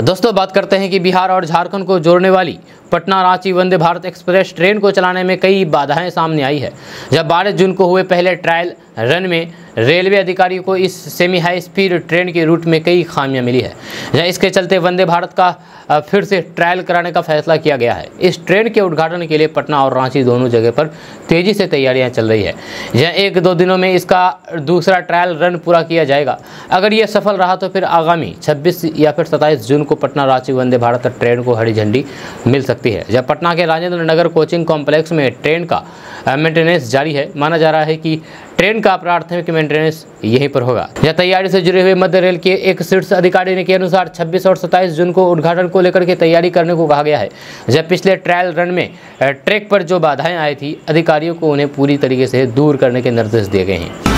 दोस्तों बात करते हैं कि बिहार और झारखंड को जोड़ने वाली पटना रांची वंदे भारत एक्सप्रेस ट्रेन को चलाने में कई बाधाएं सामने आई है। जब 12 जून को हुए पहले ट्रायल रन में रेलवे अधिकारियों को इस सेमी हाई स्पीड ट्रेन के रूट में कई खामियां मिली है। इसके चलते वंदे भारत का फिर से ट्रायल कराने का फैसला किया गया है। इस ट्रेन के उद्घाटन के लिए पटना और रांची दोनों जगह पर तेजी से तैयारियां चल रही है। यह 1-2 दिनों में इसका दूसरा ट्रायल रन पूरा किया जाएगा। अगर यह सफल रहा तो फिर आगामी 26 या फिर 27 जून को पटना रांची वंदे भारत ट्रेन को हरी झंडी मिल सकती है। जब पटना के राजेंद्र नगर कोचिंग कॉम्प्लेक्स में ट्रेन का मेंटेनेंस जारी है, माना जा रहा है कि ट्रेन का प्राथमिक मेंटेनेंस यहीं पर होगा। यह तैयारी से जुड़े हुए मध्य रेल के एक शीर्ष अधिकारी ने के अनुसार 26 और 27 जून को उद्घाटन को लेकर के तैयारी करने को कहा गया है। जब पिछले ट्रायल रन में ट्रैक पर जो बाधाएं आई थी, अधिकारियों को उन्हें पूरी तरीके से दूर करने के निर्देश दिए गए हैं।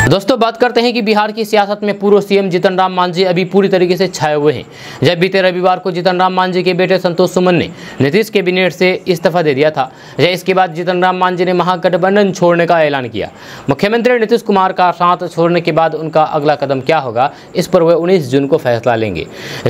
दोस्तों बात करते हैं कि बिहार की सियासत में पूर्व सीएम जीतन राम मांझी अभी पूरी तरीके से छाए हुए हैं। जब बीते रविवार को जीतन राम मांझी के बेटे संतोष सुमन ने नीतीश कैबिनेट से इस्तीफा दे दिया था। इसके बाद जीतन राम मांझी ने महागठबंधन छोड़ने का ऐलान किया। मुख्यमंत्री नीतीश कुमार का साथ छोड़ने के बाद उनका अगला कदम क्या होगा, इस पर वे 19 जून को फैसला लेंगे।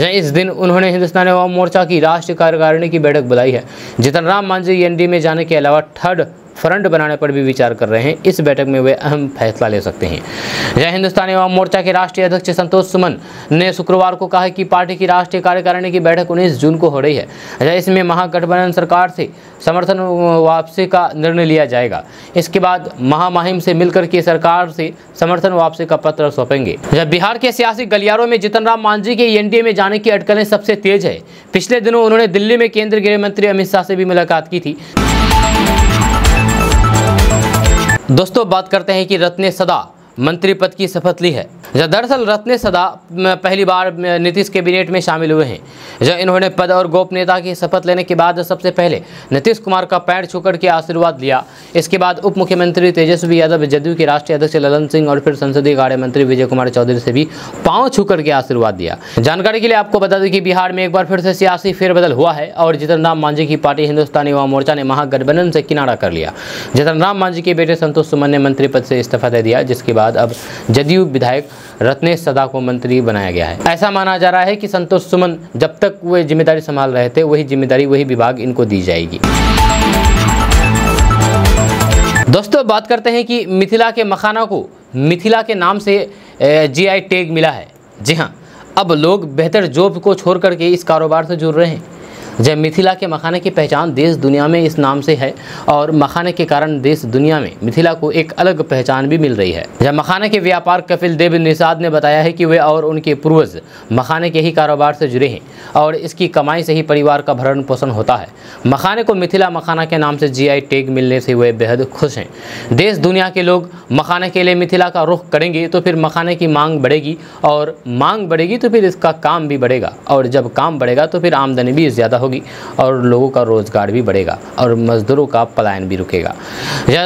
इस दिन उन्होंने हिंदुस्तानी अवाम मोर्चा की राष्ट्रीय कार्यकारिणी की बैठक बुलाई है। जीतन राम मांझी एनडीए में जाने के अलावा थर्ड फ्रंट बनाने पर भी विचार कर रहे हैं। इस बैठक में वे अहम फैसला ले सकते हैं। हिंदुस्तानी अवाम मोर्चा के राष्ट्रीय अध्यक्ष संतोष सुमन ने शुक्रवार को कहा कि पार्टी की राष्ट्रीय कार्यकारिणी की बैठक 19 जून को हो रही है। इसमें महागठबंधन सरकार से समर्थन वापसी का निर्णय लिया जाएगा। इसके बाद महामहिम से मिलकर के सरकार से समर्थन वापसी का पत्र सौंपेंगे। जब बिहार के सियासी गलियारों में जीतन राम मांझी के एनडीए में जाने की अटकलें सबसे तेज है। पिछले दिनों उन्होंने दिल्ली में केंद्रीय गृह मंत्री अमित शाह से भी मुलाकात की थी। दोस्तों बात करते हैं कि रत्ने सदा मंत्री पद की शपथ ली है। दरअसल रत्ने सदा पहली बार नीतीश कैबिनेट में शामिल हुए हैं। जब इन्होंने पद और गोपनीयता की शपथ लेने के बाद सबसे पहले नीतीश कुमार का पैर छूकर के आशीर्वाद लिया। इसके बाद उप मुख्यमंत्री तेजस्वी यादव, जदयू के राष्ट्रीय अध्यक्ष ललन सिंह और फिर संसदीय कार्य मंत्री विजय कुमार चौधरी से भी पांव छूकर के आशीर्वाद दिया। जानकारी के लिए आपको बता दें कि बिहार में एक बार फिर से सियासी फेरबदल हुआ है और जीतन राम मांझी की पार्टी हिंदुस्तानी अवाम मोर्चा ने महागठबंधन से किनारा कर लिया। जीतन राम मांझी के बेटे संतोष सुमन ने मंत्री पद से इस्तीफा दे दिया, जिसके बाद अब जदयू विधायक रत्नेश सदा को मंत्री बनाया गया है। ऐसा माना जा रहा है कि संतोष सुमन जब तक वे जिम्मेदारी संभाल रहे थे वही जिम्मेदारी वही विभाग इनको दी जाएगी। दोस्तों बात करते हैं कि मिथिला के मखाना को मिथिला के नाम से जीआई टैग मिला है। जी हाँ, अब लोग बेहतर जॉब को छोड़ करके इस कारोबार से जुड़ रहे हैं। जब मिथिला के मखाने की पहचान देश दुनिया में इस नाम से है और मखाने के कारण देश दुनिया में मिथिला को एक अलग पहचान भी मिल रही है। जब मखाने के व्यापार कपिल देव निषाद ने बताया है कि वे और उनके पूर्वज मखाने के ही कारोबार से जुड़े हैं और इसकी कमाई से ही परिवार का भरण पोषण होता है। मखाने को मिथिला मखाना के नाम से जीआई टैग मिलने से वे बेहद खुश हैं। देश दुनिया के लोग मखाने के लिए मिथिला का रुख करेंगे तो फिर मखाने की मांग बढ़ेगी और मांग बढ़ेगी तो फिर इसका काम भी बढ़ेगा और जब काम बढ़ेगा तो फिर आमदनी भी ज़्यादा होगी और लोगों का रोजगार भी बढ़ेगा और मजदूरों का पलायन भी रुकेगा।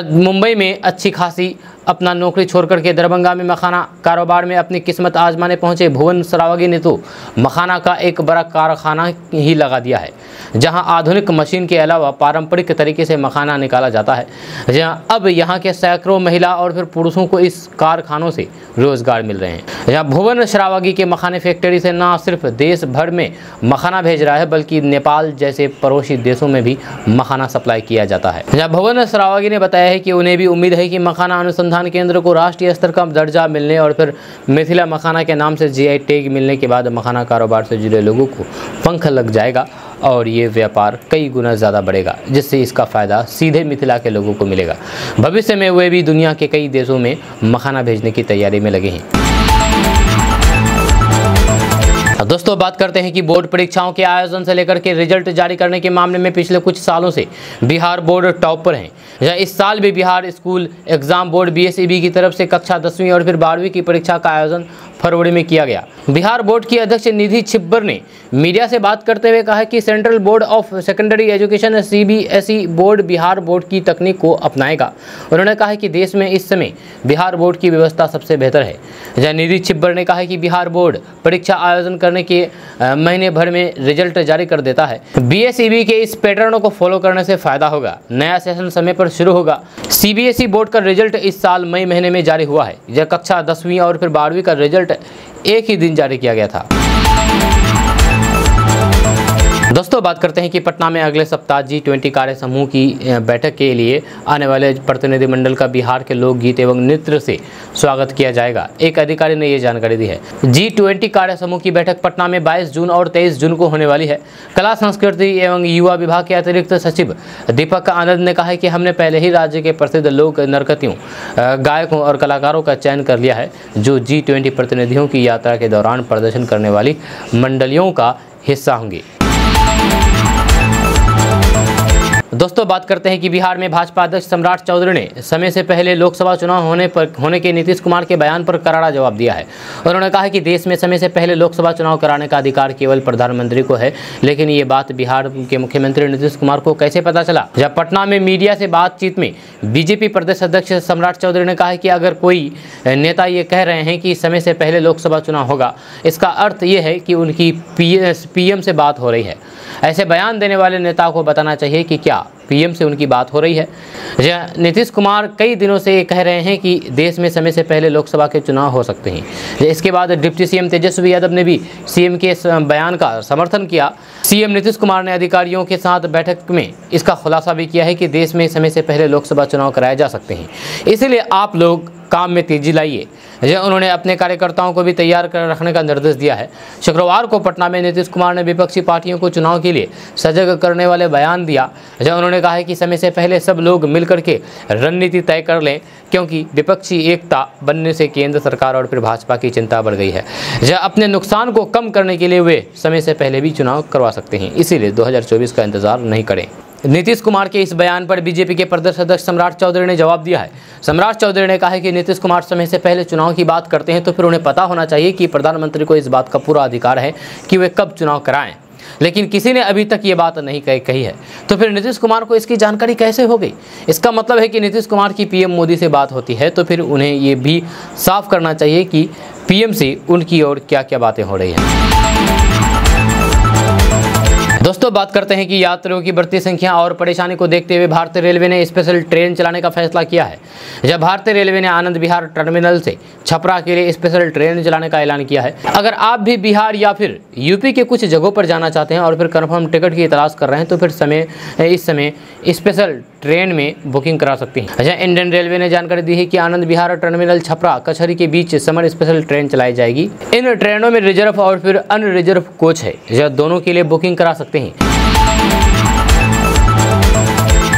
मुंबई में अच्छी खासी अपना नौकरी छोड़ करके दरभंगा में मखाना कारोबार में अपनी किस्मत आजमाने पहुंचे भुवन श्रावगी ने तो मखाना का एक बड़ा कारखाना ही लगा दिया है, जहां आधुनिक मशीन के अलावा पारंपरिक तरीके से मखाना निकाला जाता है। जहां अब यहां के सैकड़ों महिला और फिर पुरुषों को इस कारखानों से रोजगार मिल रहे हैं। जहां भुवन श्रावगी के मखाने फैक्ट्री से न सिर्फ देश भर में मखाना भेज रहा है बल्कि नेपाल जैसे पड़ोसी देशों में भी मखाना सप्लाई किया जाता है। जहां भुवन श्रावगी ने बताया है कि उन्हें भी उम्मीद है कि मखाना अनुसंधान केंद्र को राष्ट्रीय स्तर का दर्जा मिलने और फिर मिथिला मखाना के नाम से जीआई टैग मिलने के बाद मखाना कारोबार से जुड़े लोगों को पंख लग जाएगा और ये व्यापार कई गुना ज़्यादा बढ़ेगा, जिससे इसका फ़ायदा सीधे मिथिला के लोगों को मिलेगा। भविष्य में वे भी दुनिया के कई देशों में मखाना भेजने की तैयारी में लगे हैं। दोस्तों बात करते हैं कि बोर्ड परीक्षाओं के आयोजन से लेकर के रिजल्ट जारी करने के मामले में पिछले कुछ सालों से बिहार बोर्ड टॉप पर है। इस साल भी Bihar school exam board BSEB की तरफ से कक्षा 10वीं और फिर 12वीं की परीक्षा का आयोजन फरवरी में किया गया। बिहार बोर्ड की अध्यक्ष निधि छिब्बर ने मीडिया से बात करते हुए कहा कि central board of secondary education CBSE board Bihar board की तकनीक को अपनाएगा। उन्होंने कहा कि देश में इस समय बिहार बोर्ड की व्यवस्था सबसे बेहतर है। निधि छिब्बर ने कहा कि बिहार बोर्ड परीक्षा आयोजन करने के महीने भर में रिजल्ट जारी कर देता है। BSEB के इस पैटर्न को फॉलो करने से फायदा होगा। नया सेशन समय पर शुरू होगा। CBSE बोर्ड का रिजल्ट इस साल मई महीने में जारी हुआ है। यह कक्षा 10वीं और फिर 12वीं का रिजल्ट एक ही दिन जारी किया गया था। दोस्तों बात करते हैं कि पटना में अगले सप्ताह G20 कार्य समूह की बैठक के लिए आने वाले प्रतिनिधि मंडल का बिहार के लोकगीत एवं नृत्य से स्वागत किया जाएगा। एक अधिकारी ने ये जानकारी दी है। G20 कार्य समूह की बैठक पटना में 22 जून और 23 जून को होने वाली है। कला संस्कृति एवं युवा विभाग के अतिरिक्त सचिव दीपक आनंद ने कहा है कि हमने पहले ही राज्य के प्रसिद्ध लोक नर्तकियों, गायकों और कलाकारों का चयन कर लिया है जो G20 प्रतिनिधियों की यात्रा के दौरान प्रदर्शन करने वाली मंडलियों का हिस्सा होंगे। दोस्तों बात करते हैं कि बिहार में भाजपा अध्यक्ष सम्राट चौधरी ने समय से पहले लोकसभा चुनाव होने के नीतीश कुमार के बयान पर करारा जवाब दिया है। उन्होंने कहा कि देश में समय से पहले लोकसभा चुनाव कराने का अधिकार केवल प्रधानमंत्री को है, लेकिन ये बात बिहार के मुख्यमंत्री नीतीश कुमार को कैसे पता चला। जब पटना में मीडिया से बातचीत में बीजेपी प्रदेश अध्यक्ष सम्राट चौधरी ने कहा कि अगर कोई नेता ये कह रहे हैं कि समय से पहले लोकसभा चुनाव होगा, इसका अर्थ ये है कि उनकी PM से बात हो रही है। ऐसे बयान देने वाले नेता को बताना चाहिए कि क्या PM से उनकी बात हो रही है। नीतीश कुमार कई दिनों से ये कह रहे हैं कि देश में समय से पहले लोकसभा के चुनाव हो सकते हैं। इसके बाद डिप्टी CM तेजस्वी यादव ने भी CM के बयान का समर्थन किया। CM नीतीश कुमार ने अधिकारियों के साथ बैठक में इसका खुलासा भी किया है कि देश में समय से पहले लोकसभा चुनाव कराए जा सकते हैं, इसलिए आप लोग काम में तेजी लाइए। उन्होंने अपने कार्यकर्ताओं को भी तैयार कर रखने का निर्देश दिया है। शुक्रवार को पटना में नीतीश कुमार ने विपक्षी पार्टियों को चुनाव के लिए सजग करने वाले बयान दिया। उन्होंने कहा है कि समय से पहले सब लोग मिलकर के रणनीति तय कर लें, क्योंकि विपक्षी एकता बनने से केंद्र सरकार और फिर भाजपा की चिंता बढ़ गई है। अपने नुकसान को कम करने के लिए वे समय से पहले भी चुनाव करवा सकते हैं, इसीलिए 2024 का इंतजार नहीं करें। नीतीश कुमार के इस बयान पर बीजेपी के प्रदेश अध्यक्ष सम्राट चौधरी ने जवाब दिया है। सम्राट चौधरी ने कहा है कि नीतीश कुमार समय से पहले चुनाव की बात करते हैं तो फिर उन्हें पता होना चाहिए कि प्रधानमंत्री को इस बात का पूरा अधिकार है कि वे कब चुनाव कराएं, लेकिन किसी ने अभी तक ये बात नहीं कही है। तो फिर नीतीश कुमार को इसकी जानकारी कैसे हो गई? इसका मतलब है कि नीतीश कुमार की PM मोदी से बात होती है तो फिर उन्हें ये भी साफ करना चाहिए कि PM से उनकी और क्या क्या बातें हो रही हैं। दोस्तों दोस्तों बात करते हैं कि यात्रियों की बढ़ती संख्या और परेशानी को देखते हुए भारतीय रेलवे ने स्पेशल ट्रेन चलाने का फैसला किया है। जब भारतीय रेलवे ने आनंद विहार टर्मिनल से छपरा के लिए स्पेशल ट्रेन चलाने का ऐलान किया है। अगर आप भी बिहार या फिर यूपी के कुछ जगहों पर जाना चाहते हैं और फिर कंफर्म टिकट की तलाश कर रहे हैं तो फिर इस समय स्पेशल ट्रेन में बुकिंग करा सकते हैं। अच्छा, इंडियन रेलवे ने जानकारी दी है कि आनंद विहार टर्मिनल छपरा कचहरी के बीच समर स्पेशल ट्रेन चलाई जाएगी। इन ट्रेनों में रिजर्व और फिर अनरिजर्व कोच है, यह दोनों के लिए बुकिंग करा सकते हैं।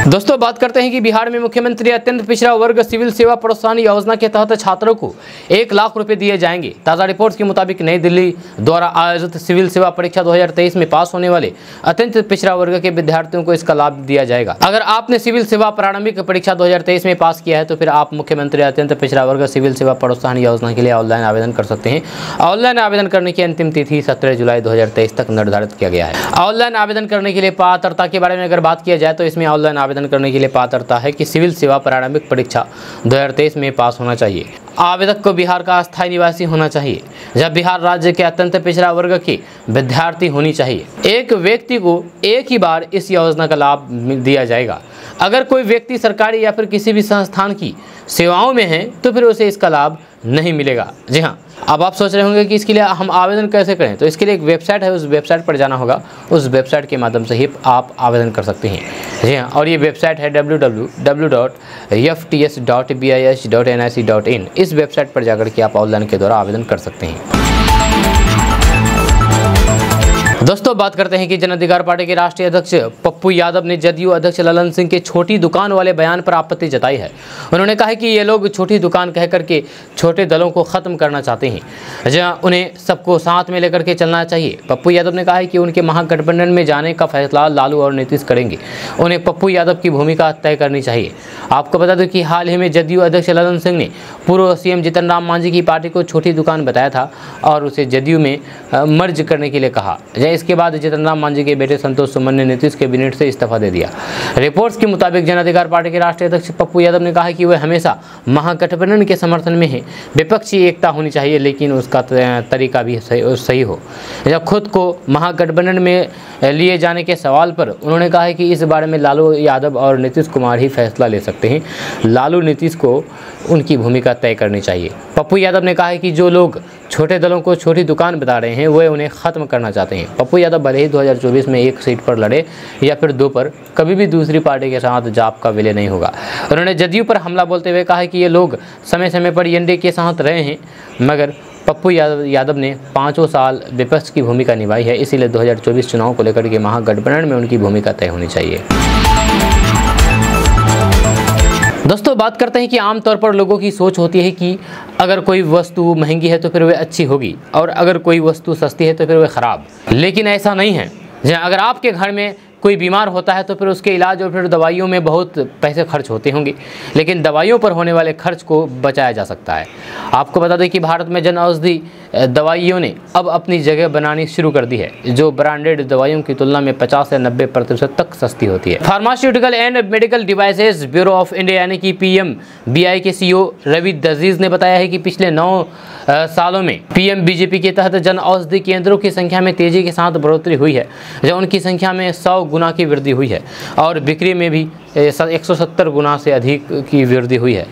दोस्तों बात करते हैं कि बिहार में मुख्यमंत्री अत्यंत पिछड़ा वर्ग सिविल सेवा प्रोत्साहन योजना के तहत छात्रों को 1 लाख रुपए दिए जाएंगे। ताज़ा रिपोर्ट्स के मुताबिक नई दिल्ली द्वारा आयोजित सिविल सेवा परीक्षा 2023 में पास होने वाले अत्यंत पिछड़ा वर्ग के विद्यार्थियों को इसका लाभ दिया जाएगा। अगर आपने सिविल सेवा प्रारंभिक परीक्षा 2023 में पास किया है तो फिर आप मुख्यमंत्री अत्यंत पिछड़ा वर्ग सिविल सेवा प्रोत्साहन योजना के लिए ऑनलाइन आवेदन कर सकते हैं। ऑनलाइन आवेदन करने की अंतिम तिथि 17 जुलाई 2023 तक निर्धारित किया गया है। ऑनलाइन आवेदन करने के लिए पात्रता के बारे में अगर बात किया जाए तो इसमें ऑनलाइन आवेदन करने के लिए पात्रता है कि सिविल सेवा प्रारंभिक परीक्षा 2023 में पास होना चाहिए। आवेदक को बिहार का अस्थायी निवासी होना चाहिए। जब बिहार राज्य के अत्यंत पिछड़ा वर्ग के विद्यार्थी होनी चाहिए। एक व्यक्ति को एक ही बार इस योजना का लाभ दिया जाएगा। अगर कोई व्यक्ति सरकारी या फिर किसी भी संस्थान की सेवाओं में है तो फिर उसे इसका लाभ नहीं मिलेगा। जी हाँ, अब आप सोच रहे होंगे कि इसके लिए हम आवेदन कैसे करें, तो इसके लिए एक वेबसाइट है, उस वेबसाइट पर जाना होगा। उस वेबसाइट के माध्यम से ही आप आवेदन कर सकते हैं। जी हाँ, और ये वेबसाइट है www.fts.bis.nic.in। इस वेबसाइट पर जाकर के आप ऑनलाइन के द्वारा आवेदन कर सकते हैं। दोस्तों बात करते हैं कि जन अधिकार पार्टी के राष्ट्रीय अध्यक्ष पप्पू यादव ने जदयू अध्यक्ष ललन सिंह के छोटी दुकान वाले बयान पर आपत्ति जताई है। उन्होंने कहा कि ये लोग छोटी दुकान कह करके छोटे दलों को खत्म करना चाहते हैं, जहां उन्हें सबको साथ में लेकर के चलना चाहिए। पप्पू यादव ने कहा है कि उनके महागठबंधन में जाने का फैसला लालू और नीतीश करेंगे। उन्हें पप्पू यादव की भूमिका तय करनी चाहिए। आपको बता दें कि हाल ही में जदयू अध्यक्ष ललन सिंह ने पूर्व सीएम जीतन राम मांझी की पार्टी को छोटी दुकान बताया था और उसे जदयू में मर्ज करने के लिए कहा। इसके बाद जीतन राम मांझी के बेटे संतोष सुमन ने नीतीश कैबिनेट से इस्तीफा दे दिया। रिपोर्ट्स के मुताबिक जन अधिकार पार्टी के राष्ट्रीय अध्यक्ष पप्पू यादव ने कहा कि वह हमेशा महागठबंधन के समर्थन में है। विपक्षी एकता होनी चाहिए लेकिन उसका तरीका भी सही हो। जब खुद को महागठबंधन में लिए जाने के सवाल पर उन्होंने कहा है कि इस बारे में लालू यादव और नीतीश कुमार ही फैसला ले सकते हैं। लालू नीतीश को उनकी भूमिका तय करनी चाहिए। पप्पू यादव ने कहा है कि जो लोग छोटे दलों को छोटी दुकान बता रहे हैं वे उन्हें खत्म करना चाहते हैं। पप्पू यादव भले ही 2024 में 1 सीट पर लड़े या फिर 2 पर, कभी भी दूसरी पार्टी के साथ जाप का विलय नहीं होगा। उन्होंने जदयू पर हमला बोलते हुए कहा कि ये लोग समय समय पर एनडीए के साथ रहे हैं, मगर पप्पू यादव ने 5 साल विपक्ष की भूमिका निभाई है। इसीलिए 2024 चुनाव को लेकर के महागठबंधन में उनकी भूमिका तय होनी चाहिए। दोस्तों बात करते हैं कि आमतौर पर लोगों की सोच होती है कि अगर कोई वस्तु महंगी है तो फिर वह अच्छी होगी और अगर कोई वस्तु सस्ती है तो फिर वह ख़राब। लेकिन ऐसा नहीं है। अगर आपके घर में कोई बीमार होता है तो फिर उसके इलाज और फिर दवाइयों में बहुत पैसे खर्च होते होंगे, लेकिन दवाइयों पर होने वाले खर्च को बचाया जा सकता है। आपको बता दें कि भारत में जन औषधि दवाइयों ने अब अपनी जगह बनानी शुरू कर दी है, जो ब्रांडेड दवाइयों की तुलना में 50 से 90% तक सस्ती होती है। Pharmaceutical and medical devices bureau of India यानी कि PMBI के CEO रवि दजीज ने बताया है कि पिछले 9 सालों में PMBJP के तहत जन औषधि केंद्रों की संख्या में तेजी के साथ बढ़ोतरी हुई है, जब उनकी संख्या में 100 गुना की वृद्धि हुई है और बिक्री में भी 170 गुना से अधिक की वृद्धि हुई है।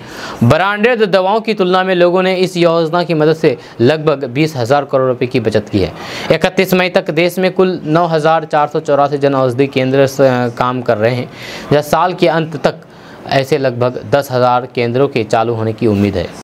ब्रांडेड दवाओं की तुलना में लोगों ने इस योजना की मदद से लगभग 20,000 करोड़ रुपए की बचत की है। 31 मई तक देश में कुल 9,484 जन औषधि केंद्र काम कर रहे हैं। साल के अंत तक ऐसे लगभग 10,000 केंद्रों के चालू होने की उम्मीद है।